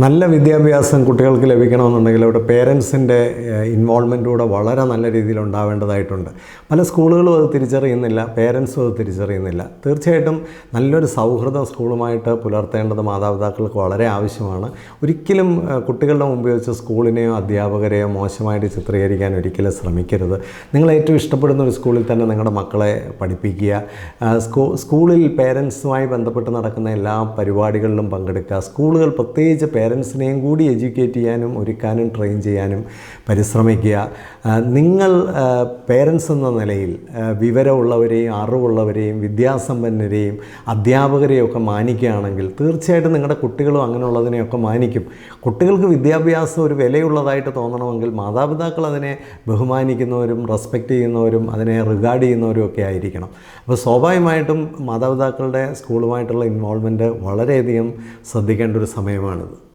നല്ല വിദ്യാഭ്യാസം കുട്ടികൾക്ക് ലഭിക്കണമെന്നുണ്ടെങ്കിൽ അവിടെ പേരൻസിൻ്റെ ഇൻവോൾവ്മെൻറ്റൂടെ വളരെ നല്ല രീതിയിൽ ഉണ്ടാവേണ്ടതായിട്ടുണ്ട്. പല സ്കൂളുകളും അത് തിരിച്ചറിയുന്നില്ല, പേരൻസും അത് തിരിച്ചറിയുന്നില്ല. തീർച്ചയായിട്ടും നല്ലൊരു സൗഹൃദം സ്കൂളുമായിട്ട് പുലർത്തേണ്ടത് മാതാപിതാക്കൾക്ക് വളരെ ആവശ്യമാണ്. ഒരിക്കലും കുട്ടികളുടെ മുമ്പിൽ വെച്ച് സ്കൂളിനെയോ അധ്യാപകരെയോ മോശമായിട്ട് ചിത്രീകരിക്കാൻ ഒരിക്കലും ശ്രമിക്കരുത്. നിങ്ങൾ ഏറ്റവും ഇഷ്ടപ്പെടുന്ന ഒരു സ്കൂളിൽ തന്നെ നിങ്ങളുടെ മക്കളെ പഠിപ്പിക്കുക. സ്കൂളിൽ പേരൻസുമായി ബന്ധപ്പെട്ട് നടക്കുന്ന എല്ലാ പരിപാടികളിലും പങ്കെടുക്കുക. സ്കൂളുകൾ പ്രത്യേകിച്ച് പേരൻസിനെയും കൂടി എഡ്യൂക്കേറ്റ് ചെയ്യാനും ഒരുക്കാനും ട്രെയിൻ ചെയ്യാനും പരിശ്രമിക്കുക. നിങ്ങൾ പേരൻസ് എന്ന നിലയിൽ വിവരമുള്ളവരെയും അറിവുള്ളവരെയും വിദ്യാസമ്പന്നരെയും അധ്യാപകരെയും ഒക്കെ മാനിക്കുകയാണെങ്കിൽ തീർച്ചയായിട്ടും നിങ്ങളുടെ കുട്ടികളും അങ്ങനെയുള്ളതിനെയൊക്കെ മാനിക്കും. കുട്ടികൾക്ക് വിദ്യാഭ്യാസം ഒരു വിലയുള്ളതായിട്ട് തോന്നണമെങ്കിൽ മാതാപിതാക്കൾ അതിനെ ബഹുമാനിക്കുന്നവരും റെസ്പെക്റ്റ് ചെയ്യുന്നവരും അതിനെ റിഗാർഡ് ചെയ്യുന്നവരും ഒക്കെ ആയിരിക്കണം. അപ്പോൾ സ്വാഭാവികമായിട്ടും മാതാപിതാക്കളുടെ സ്കൂളുമായിട്ടുള്ള ഇൻവോൾവ്മെൻറ്റ് വളരെയധികം ശ്രദ്ധിക്കേണ്ട ഒരു സമയമാണിത്.